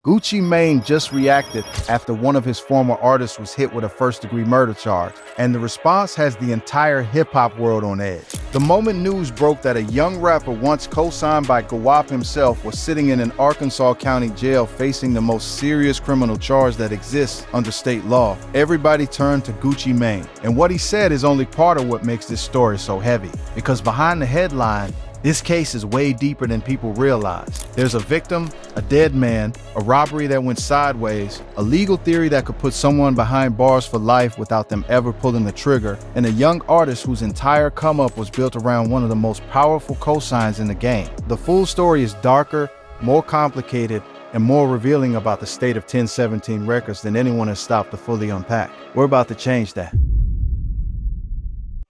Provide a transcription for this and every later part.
Gucci Mane just reacted after one of his former artists was hit with a first-degree murder charge, and the response has the entire hip-hop world on edge. The moment news broke that a young rapper once co-signed by Guwap himself was sitting in an Arkansas County jail facing the most serious criminal charge that exists under state law, everybody turned to Gucci Mane. And what he said is only part of what makes this story so heavy, because behind the headline, this case is way deeper than people realize. There's a victim, a dead man, a robbery that went sideways, a legal theory that could put someone behind bars for life without them ever pulling the trigger, and a young artist whose entire come-up was built around one of the most powerful cosigns in the game. The full story is darker, more complicated, and more revealing about the state of 1017 Records than anyone has stopped to fully unpack. We're about to change that.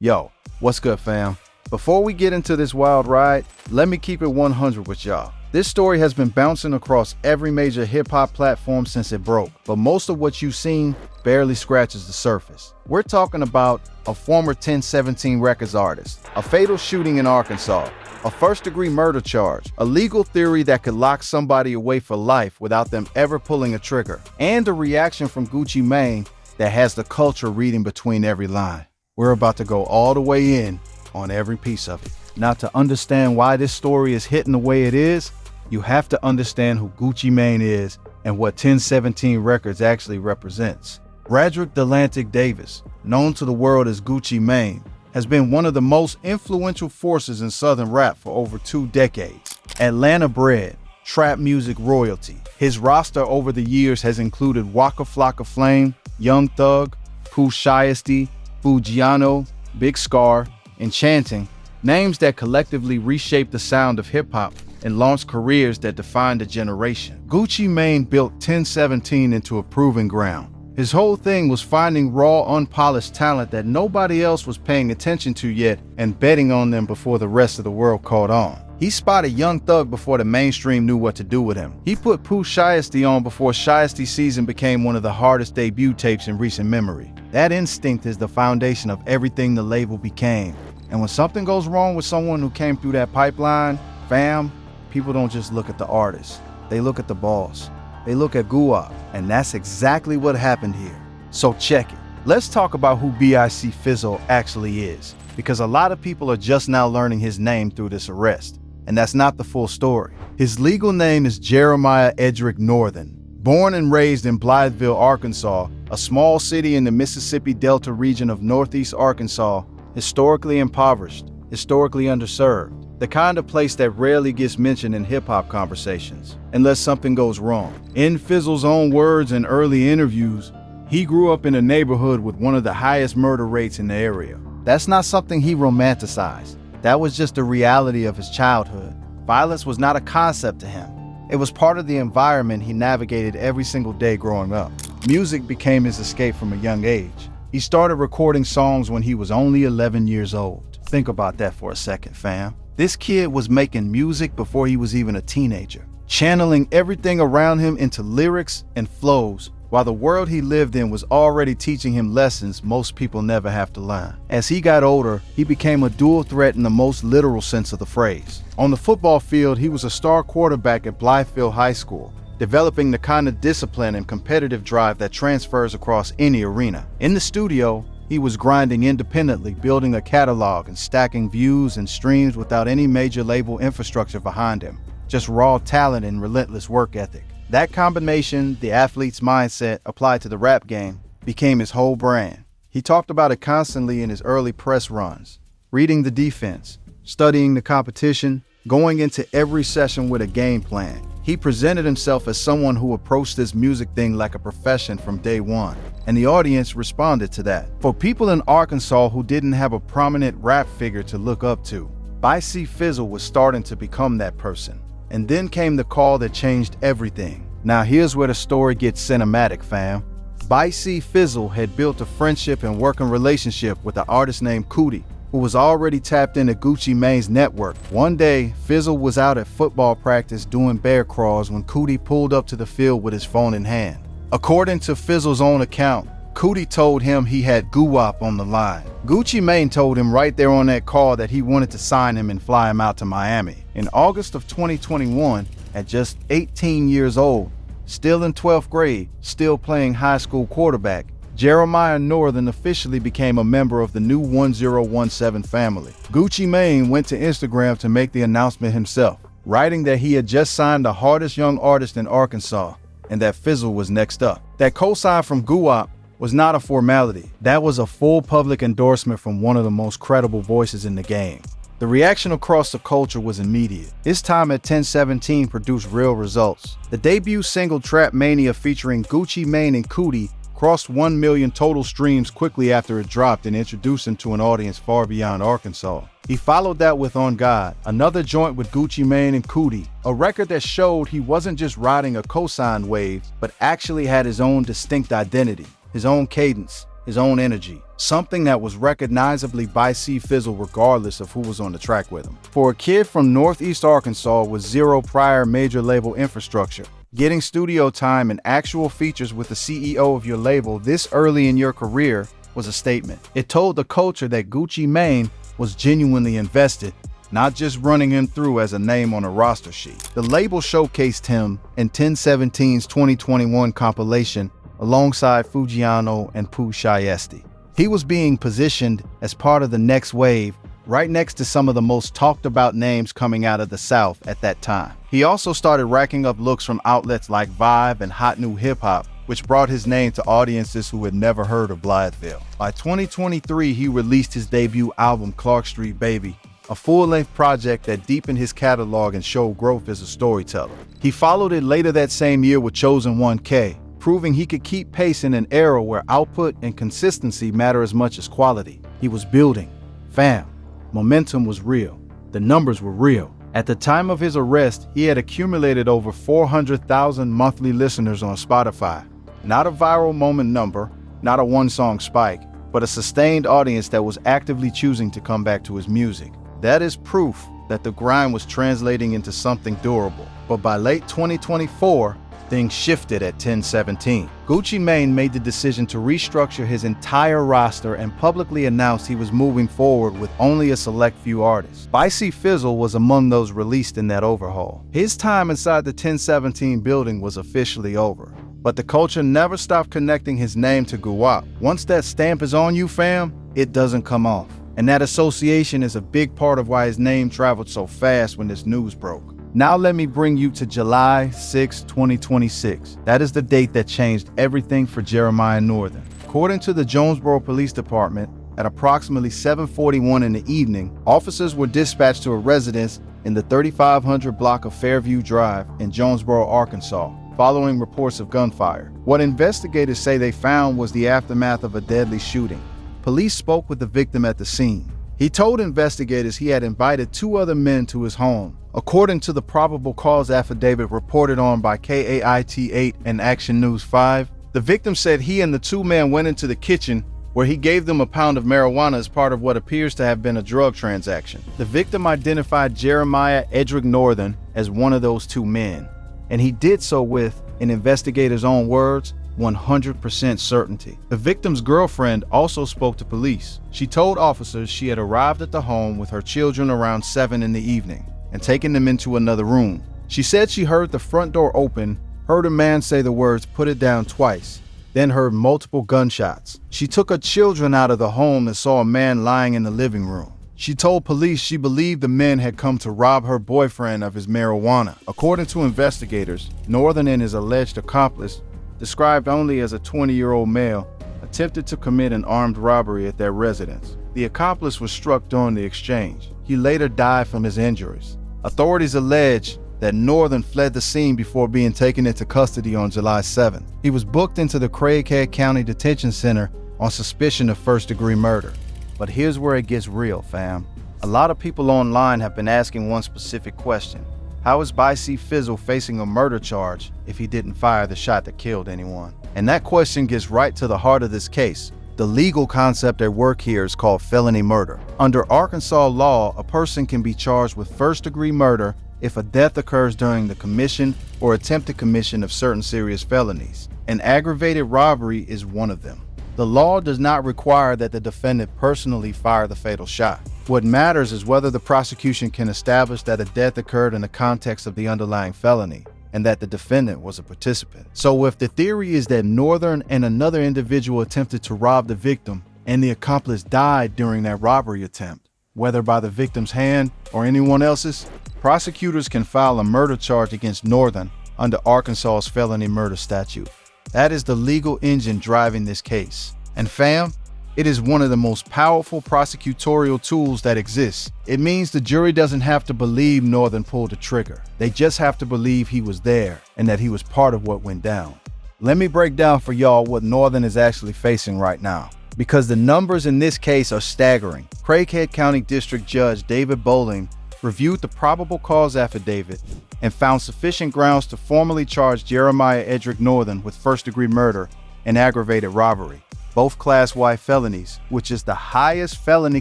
Yo, what's good, fam? Before we get into this wild ride, let me keep it 100 with y'all. This story has been bouncing across every major hip-hop platform since it broke, but most of what you've seen barely scratches the surface. We're talking about a former 1017 Records artist, a fatal shooting in Arkansas, a first-degree murder charge, a legal theory that could lock somebody away for life without them ever pulling a trigger, and a reaction from Gucci Mane that has the culture reading between every line. We're about to go all the way in on every piece of it. Now, to understand why this story is hitting the way it is, you have to understand who Gucci Mane is and what 1017 Records actually represents. Radric Delantic Davis, known to the world as Gucci Mane, has been one of the most influential forces in Southern rap for over 2 decades. Atlanta bred, trap music royalty. His roster over the years has included Waka Flocka Flame, Young Thug, Pooh Shiesty, Fujiano, Big Scar, Enchanting, names that collectively reshaped the sound of hip-hop and launched careers that defined a generation. Gucci Mane built 1017 into a proving ground. His whole thing was finding raw, unpolished talent that nobody else was paying attention to yet and betting on them before the rest of the world caught on. He spotted Young Thug before the mainstream knew what to do with him. He put Pooh Shiesty on before Shiesty Season became one of the hardest debut tapes in recent memory. That instinct is the foundation of everything the label became. And when something goes wrong with someone who came through that pipeline, fam, people don't just look at the artist. They look at the boss. They look at Guwap. And that's exactly what happened here. So check it. Let's talk about who Bic Fizzle actually is, because a lot of people are just now learning his name through this arrest. And that's not the full story. His legal name is Jeremiah Edric Northern. Born and raised in Blytheville, Arkansas, a small city in the Mississippi Delta region of Northeast Arkansas, historically impoverished, historically underserved, the kind of place that rarely gets mentioned in hip-hop conversations, unless something goes wrong. In Fizzle's own words in early interviews, he grew up in a neighborhood with one of the highest murder rates in the area. That's not something he romanticized. That was just the reality of his childhood. Violence was not a concept to him. It was part of the environment he navigated every single day growing up. Music became his escape from a young age. He started recording songs when he was only 11 years old. Think about that for a second, fam. This kid was making music before he was even a teenager, channeling everything around him into lyrics and flows, while the world he lived in was already teaching him lessons most people never have to learn. As he got older, he became a dual threat in the most literal sense of the phrase. On the football field, he was a star quarterback at Blytheville High School, developing the kind of discipline and competitive drive that transfers across any arena. In the studio, he was grinding independently, building a catalog and stacking views and streams without any major label infrastructure behind him, just raw talent and relentless work ethic. That combination, the athlete's mindset applied to the rap game, became his whole brand. He talked about it constantly in his early press runs, reading the defense, studying the competition, going into every session with a game plan. He presented himself as someone who approached this music thing like a profession from day one, and the audience responded to that. For people in Arkansas who didn't have a prominent rap figure to look up to, Bic Fizzle was starting to become that person. And then came the call that changed everything. Now here's where the story gets cinematic, fam. Bic Fizzle had built a friendship and working relationship with an artist named Cootie, who was already tapped into Gucci Mane's network. One day, Fizzle was out at football practice doing bear crawls when Cootie pulled up to the field with his phone in hand. According to Fizzle's own account, Cootie told him he had Guwap on the line. Gucci Mane told him right there on that call that he wanted to sign him and fly him out to Miami. In August of 2021, at just 18 years old, still in 12th grade, still playing high school quarterback, Jeremiah Northern officially became a member of the new 1017 family. Gucci Mane went to Instagram to make the announcement himself, writing that he had just signed the hardest young artist in Arkansas and that Fizzle was next up. That cosign from Guwap was not a formality. That was a full public endorsement from one of the most credible voices in the game. The reaction across the culture was immediate. His time at 1017 produced real results. The debut single Trap Mania featuring Gucci Mane and Cootie crossed 1 million total streams quickly after it dropped and introduced him to an audience far beyond Arkansas. He followed that with On God, another joint with Gucci Mane and Cootie, a record that showed he wasn't just riding a cosign wave, but actually had his own distinct identity, his own cadence, his own energy, something that was recognizably Bic Fizzle regardless of who was on the track with him. For a kid from Northeast Arkansas with zero prior major label infrastructure, getting studio time and actual features with the CEO of your label this early in your career was a statement. It told the culture that Gucci Mane was genuinely invested, not just running him through as a name on a roster sheet. The label showcased him in 1017's 2021 compilation alongside Fujiano and Pooh Shiesty. He was being positioned as part of the next wave, right next to some of the most talked about names coming out of the South at that time. He also started racking up looks from outlets like Vibe and Hot New Hip Hop, which brought his name to audiences who had never heard of Blytheville. By 2023, he released his debut album, Clark Street Baby, a full-length project that deepened his catalog and showed growth as a storyteller. He followed it later that same year with Chosen 1K, proving he could keep pace in an era where output and consistency matter as much as quality. He was building. Fam, momentum was real. The numbers were real. At the time of his arrest, he had accumulated over 400,000 monthly listeners on Spotify. Not a viral moment number, not a one-song spike, but a sustained audience that was actively choosing to come back to his music. That is proof that the grind was translating into something durable. But by late 2024, things shifted at 1017. Gucci Mane made the decision to restructure his entire roster and publicly announced he was moving forward with only a select few artists. Bic Fizzle was among those released in that overhaul. His time inside the 1017 building was officially over, but the culture never stopped connecting his name to Guwap. Once that stamp is on you, fam, it doesn't come off. And that association is a big part of why his name traveled so fast when this news broke. Now let me bring you to July 6, 2026. That is the date that changed everything for Jeremiah Northern. According to the Jonesboro Police Department, at approximately 7:41 in the evening, officers were dispatched to a residence in the 3500 block of Fairview Drive in Jonesboro, Arkansas, following reports of gunfire. What investigators say they found was the aftermath of a deadly shooting. Police spoke with the victim at the scene. He told investigators he had invited 2 other men to his home. According to the probable cause affidavit reported on by KAIT8 and Action News 5, the victim said he and the 2 men went into the kitchen where he gave them a pound of marijuana as part of what appears to have been a drug transaction. The victim identified Jeremiah Edric Northern as one of those 2 men, and he did so with, in investigators' own words, 100% certainty. The victim's girlfriend also spoke to police. She told officers she had arrived at the home with her children around 7 in the evening and taken them into another room. She said she heard the front door open, heard a man say the words "put it down" twice, then heard multiple gunshots. She took her children out of the home and saw a man lying in the living room. She told police she believed the men had come to rob her boyfriend of his marijuana. According to investigators, Northern and his alleged accomplice, described only as a 20-year-old male, attempted to commit an armed robbery at their residence. The accomplice was struck during the exchange. He later died from his injuries. Authorities allege that Northern fled the scene before being taken into custody on July 7th. He was booked into the Craighead County Detention Center on suspicion of first-degree murder. But here's where it gets real, fam. A lot of people online have been asking one specific question. How is Bic Fizzle facing a murder charge if he didn't fire the shot that killed anyone? And that question gets right to the heart of this case. The legal concept at work here is called felony murder. Under Arkansas law, a person can be charged with first-degree murder if a death occurs during the commission or attempted commission of certain serious felonies. An aggravated robbery is one of them. The law does not require that the defendant personally fire the fatal shot. What matters is whether the prosecution can establish that a death occurred in the context of the underlying felony. and that the defendant was a participant. So if the theory is that Northern and another individual attempted to rob the victim and the accomplice died during that robbery attempt, whether by the victim's hand or anyone else's, prosecutors can file a murder charge against Northern under Arkansas's felony murder statute. That is the legal engine driving this case. And fam, it is one of the most powerful prosecutorial tools that exists. It means the jury doesn't have to believe Northern pulled the trigger. They just have to believe he was there and that he was part of what went down. Let me break down for y'all what Northern is actually facing right now, because the numbers in this case are staggering. Craighead County District Judge David Bowling reviewed the probable cause affidavit and found sufficient grounds to formally charge Jeremiah Edric Northern with first-degree murder and aggravated robbery, both Class Y felonies, which is the highest felony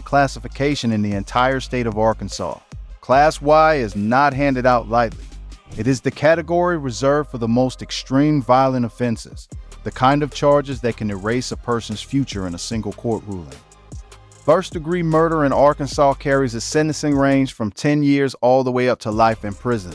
classification in the entire state of Arkansas. Class Y is not handed out lightly. It is the category reserved for the most extreme violent offenses, the kind of charges that can erase a person's future in a single court ruling. First-degree murder in Arkansas carries a sentencing range from 10 years all the way up to life in prison.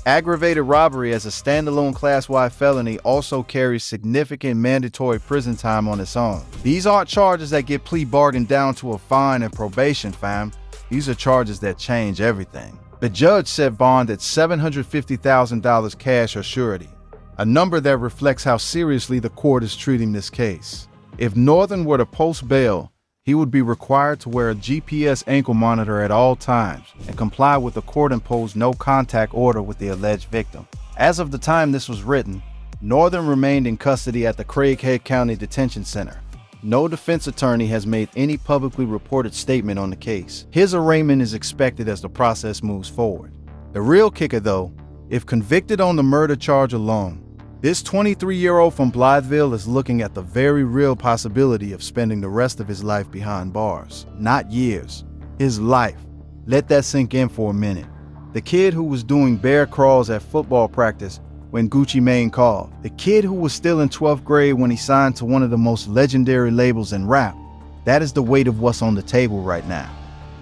Aggravated robbery as a standalone Class Y felony also carries significant mandatory prison time on its own. These aren't charges that get plea bargained down to a fine and probation, fam. These are charges that change everything. The judge set bond at $750,000 cash or surety, a number that reflects how seriously the court is treating this case. If Northern were to post bail, he would be required to wear a GPS ankle monitor at all times and comply with the court-imposed no-contact order with the alleged victim. As of the time this was written, Northern remained in custody at the Craighead County Detention Center. No defense attorney has made any publicly reported statement on the case. His arraignment is expected as the process moves forward. The real kicker though, if convicted on the murder charge alone, this 23-year-old from Blytheville is looking at the very real possibility of spending the rest of his life behind bars. Not years, his life. Let that sink in for a minute. The kid who was doing bear crawls at football practice when Gucci Mane called. The kid who was still in 12th grade when he signed to one of the most legendary labels in rap. That is the weight of what's on the table right now.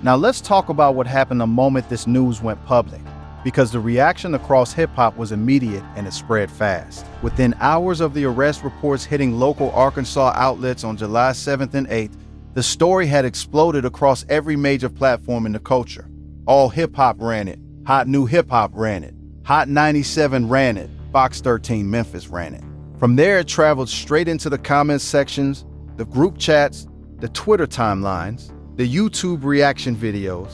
Now let's talk about what happened the moment this news went public, because the reaction across hip-hop was immediate and it spread fast. Within hours of the arrest reports hitting local Arkansas outlets on July 7th and 8th, the story had exploded across every major platform in the culture. All hip-hop ran it. Hot New Hip Hop ran it. Hot 97 ran it. Fox 13 Memphis ran it. From there, it traveled straight into the comments sections, the group chats, the Twitter timelines, the YouTube reaction videos.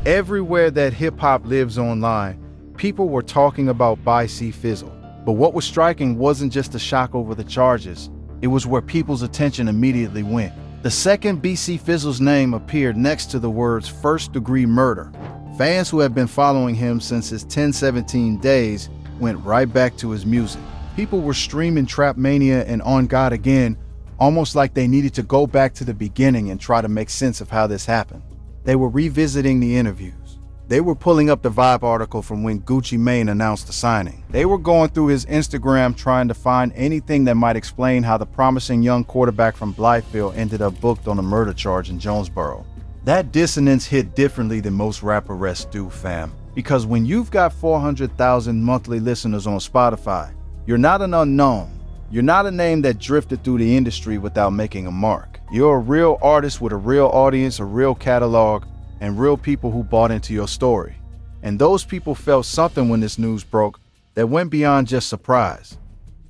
Everywhere that hip-hop lives online, people were talking about Bic Fizzle. But what was striking wasn't just the shock over the charges, it was where people's attention immediately went. The second Bic Fizzle's name appeared next to the words first-degree murder. Fans who have been following him since his 1017 days went right back to his music. People were streaming Trap Mania and On God Again, almost like they needed to go back to the beginning and try to make sense of how this happened. They were revisiting the interviews. They were pulling up the Vibe article from when Gucci Mane announced the signing. They were going through his Instagram trying to find anything that might explain how the promising young quarterback from Blytheville ended up booked on a murder charge in Jonesboro. That dissonance hit differently than most rap arrests do, fam. Because when you've got 400,000 monthly listeners on Spotify, you're not an unknown. You're not a name that drifted through the industry without making a mark. You're a real artist with a real audience, a real catalog, and real people who bought into your story. And those people felt something when this news broke that went beyond just surprise.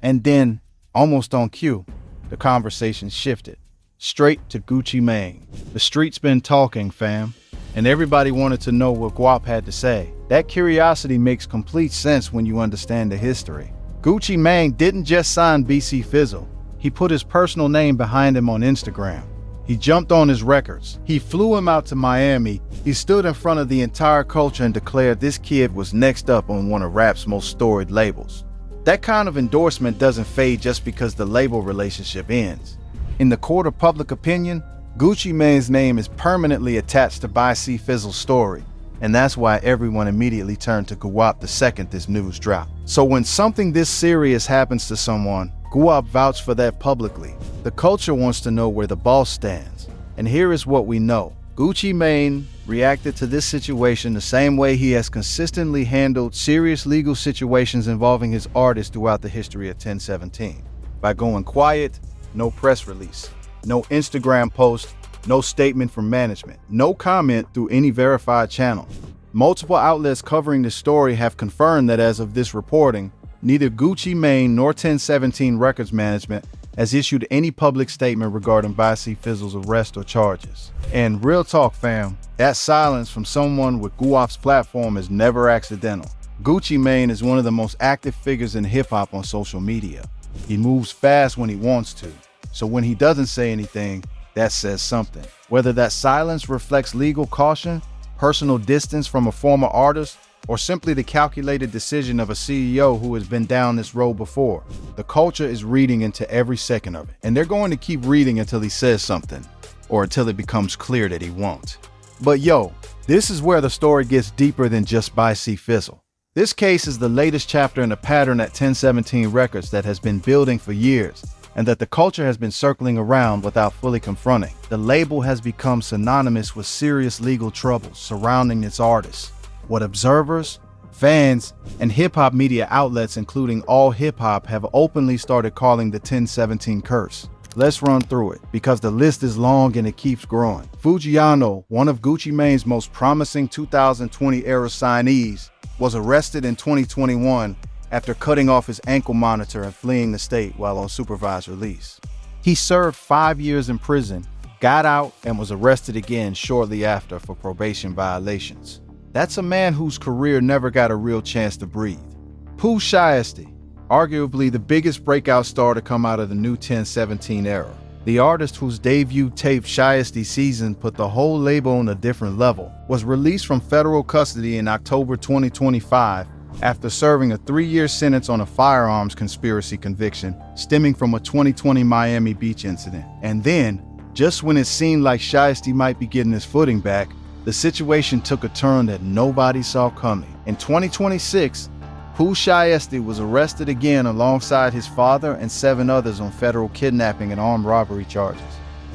And then, almost on cue, the conversation shifted straight to Gucci Mane. The street's been talking, fam, and everybody wanted to know what Guap had to say. That curiosity makes complete sense when you understand the history. Gucci Mane didn't just sign Bic Fizzle. He put his personal name behind him on Instagram. He jumped on his records. He flew him out to Miami. He stood in front of the entire culture and declared this kid was next up on one of rap's most storied labels. That kind of endorsement doesn't fade just because the label relationship ends. In the court of public opinion, Gucci Mane's name is permanently attached to Bic Fizzle's story, and that's why everyone immediately turned to Guap the second this news dropped. So when something this serious happens to someone, Guap vouched for that publicly. The culture wants to know where the boss stands, and here is what we know. Gucci Mane reacted to this situation the same way he has consistently handled serious legal situations involving his artists throughout the history of 1017. By going quiet, no press release, no Instagram post, no statement from management, no comment through any verified channel. Multiple outlets covering the story have confirmed that as of this reporting, neither Gucci Mane nor 1017 Records management has issued any public statement regarding Bic Fizzle's arrest or charges. And real talk, fam, that silence from someone with Guap's platform is never accidental. Gucci Mane is one of the most active figures in hip-hop on social media. He moves fast when he wants to, so when he doesn't say anything, that says something. Whether that silence reflects legal caution, personal distance from a former artist, or simply the calculated decision of a CEO who has been down this road before, the culture is reading into every second of it. And they're going to keep reading until he says something, or until it becomes clear that he won't. But yo, this is where the story gets deeper than just Bic Fizzle. This case is the latest chapter in a pattern at 1017 Records that has been building for years, and that the culture has been circling around without fully confronting. The label has become synonymous with serious legal troubles surrounding its artists, what observers, fans, and hip-hop media outlets, including All Hip Hop, have openly started calling the 1017 curse. Let's run through it, because the list is long and it keeps growing. Fujiano, one of Gucci Mane's most promising 2020-era signees, was arrested in 2021 after cutting off his ankle monitor and fleeing the state while on supervised release. He served 5 years in prison, got out, and was arrested again shortly after for probation violations. That's a man whose career never got a real chance to breathe. Pooh Shiesty, arguably the biggest breakout star to come out of the new 1017 era. The artist whose debut tape Shiesty Season put the whole label on a different level, was released from federal custody in October 2025 after serving a 3-year sentence on a firearms conspiracy conviction stemming from a 2020 Miami Beach incident. And then, just when it seemed like Shiesty might be getting his footing back, the situation took a turn that nobody saw coming. In 2026, Pooh Shiesty was arrested again alongside his father and 7 others on federal kidnapping and armed robbery charges.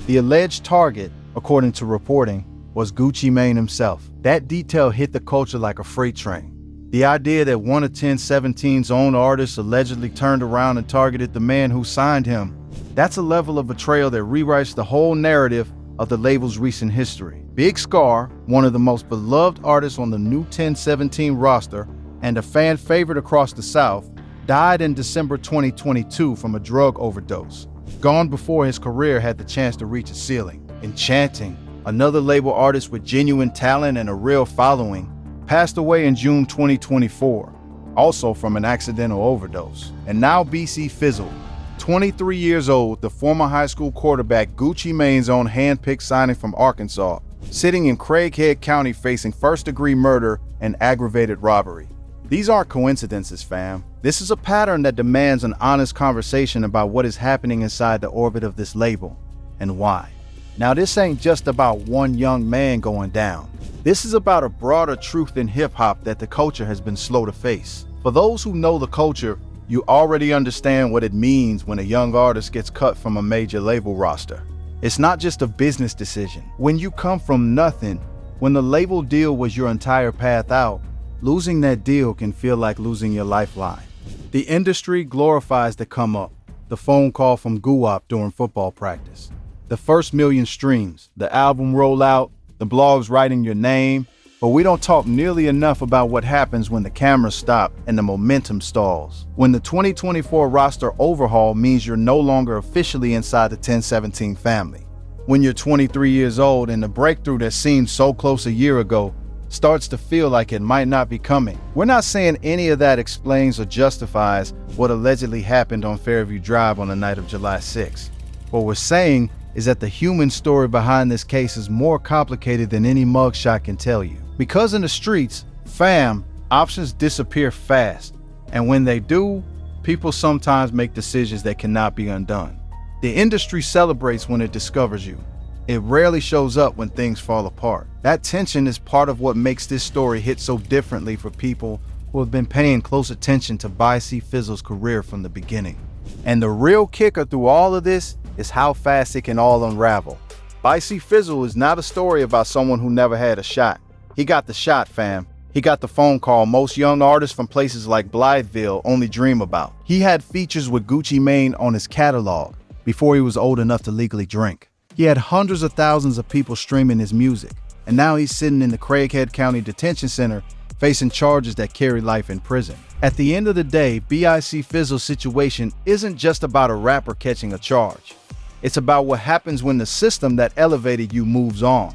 The alleged target, according to reporting, was Gucci Mane himself. That detail hit the culture like a freight train. The idea that one of 1017's own artists allegedly turned around and targeted the man who signed him, that's a level of betrayal that rewrites the whole narrative of the label's recent history. Big Scar, one of the most beloved artists on the new 1017 roster and a fan favorite across the South, died in December 2022 from a drug overdose, gone before his career had the chance to reach a ceiling. Enchanting, another label artist with genuine talent and a real following, passed away in June 2024, also from an accidental overdose. And now Bic Fizzle, 23 years old, the former high school quarterback, Gucci Mane's own handpicked signing from Arkansas, sitting in Craighead County facing first-degree murder and aggravated robbery. These aren't coincidences, fam. This is a pattern that demands an honest conversation about what is happening inside the orbit of this label and why. Now, this ain't just about one young man going down. This is about a broader truth in hip-hop that the culture has been slow to face. For those who know the culture, you already understand what it means when a young artist gets cut from a major label roster. It's not just a business decision. When you come from nothing, when the label deal was your entire path out, losing that deal can feel like losing your lifeline. The industry glorifies the come up, the phone call from Guap during football practice, the first million streams, the album rollout, the blogs writing your name, but we don't talk nearly enough about what happens when the cameras stop and the momentum stalls. When the 2024 roster overhaul means you're no longer officially inside the 1017 family. When you're 23 years old and the breakthrough that seemed so close a year ago starts to feel like it might not be coming. We're not saying any of that explains or justifies what allegedly happened on Fairview Drive on the night of July 6th. What we're saying is that the human story behind this case is more complicated than any mugshot can tell you. Because in the streets, fam, options disappear fast. And when they do, people sometimes make decisions that cannot be undone. The industry celebrates when it discovers you. It rarely shows up when things fall apart. That tension is part of what makes this story hit so differently for people who have been paying close attention to Bic Fizzle's career from the beginning. And the real kicker through all of this is how fast it can all unravel. Bic Fizzle is not a story about someone who never had a shot. He got the shot, fam. He got the phone call most young artists from places like Blytheville only dream about. He had features with Gucci Mane on his catalog before he was old enough to legally drink. He had hundreds of thousands of people streaming his music, and now he's sitting in the Craighead County Detention Center facing charges that carry life in prison. At the end of the day, Bic Fizzle's situation isn't just about a rapper catching a charge. It's about what happens when the system that elevated you moves on,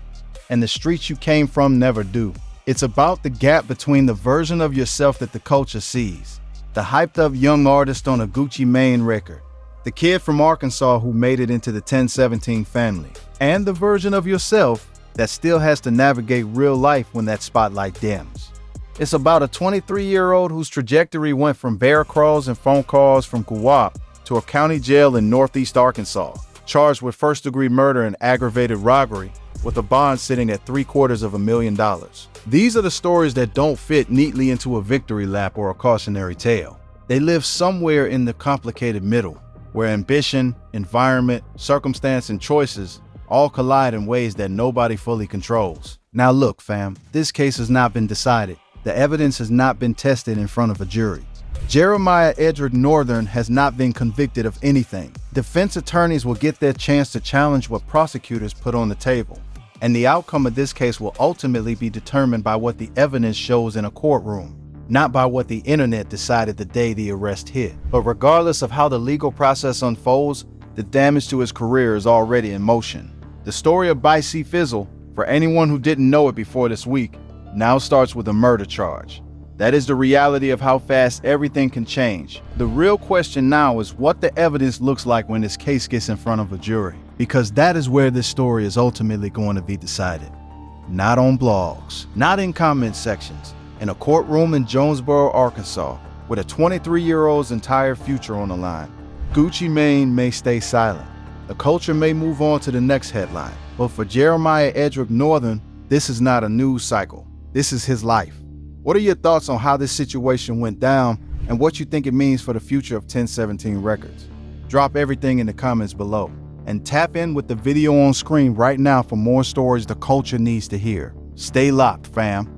and the streets you came from never do. It's about the gap between the version of yourself that the culture sees, the hyped-up young artist on a Gucci Mane record, the kid from Arkansas who made it into the 1017 family, and the version of yourself that still has to navigate real life when that spotlight dims. It's about a 23-year-old whose trajectory went from bear crawls and phone calls from Guwap to a county jail in northeast Arkansas, charged with first-degree murder and aggravated robbery, with a bond sitting at $750,000. These are the stories that don't fit neatly into a victory lap or a cautionary tale. They live somewhere in the complicated middle, where ambition, environment, circumstance, and choices all collide in ways that nobody fully controls. Now look, fam, this case has not been decided. The evidence has not been tested in front of a jury. Jeremiah Edric Northern has not been convicted of anything. Defense attorneys will get their chance to challenge what prosecutors put on the table, and the outcome of this case will ultimately be determined by what the evidence shows in a courtroom, not by what the internet decided the day the arrest hit. But regardless of how the legal process unfolds, the damage to his career is already in motion. The story of Bic Fizzle, for anyone who didn't know it before this week, now starts with a murder charge. That is the reality of how fast everything can change. The real question now is what the evidence looks like when this case gets in front of a jury, because that is where this story is ultimately going to be decided. Not on blogs, not in comment sections, in a courtroom in Jonesboro, Arkansas, with a 23-year-old's entire future on the line. Gucci Mane may stay silent. The culture may move on to the next headline. But for Jeremiah Edric Northern, this is not a news cycle. This is his life. What are your thoughts on how this situation went down and what you think it means for the future of 1017 Records? Drop everything in the comments below and tap in with the video on screen right now for more stories the culture needs to hear. Stay locked, fam.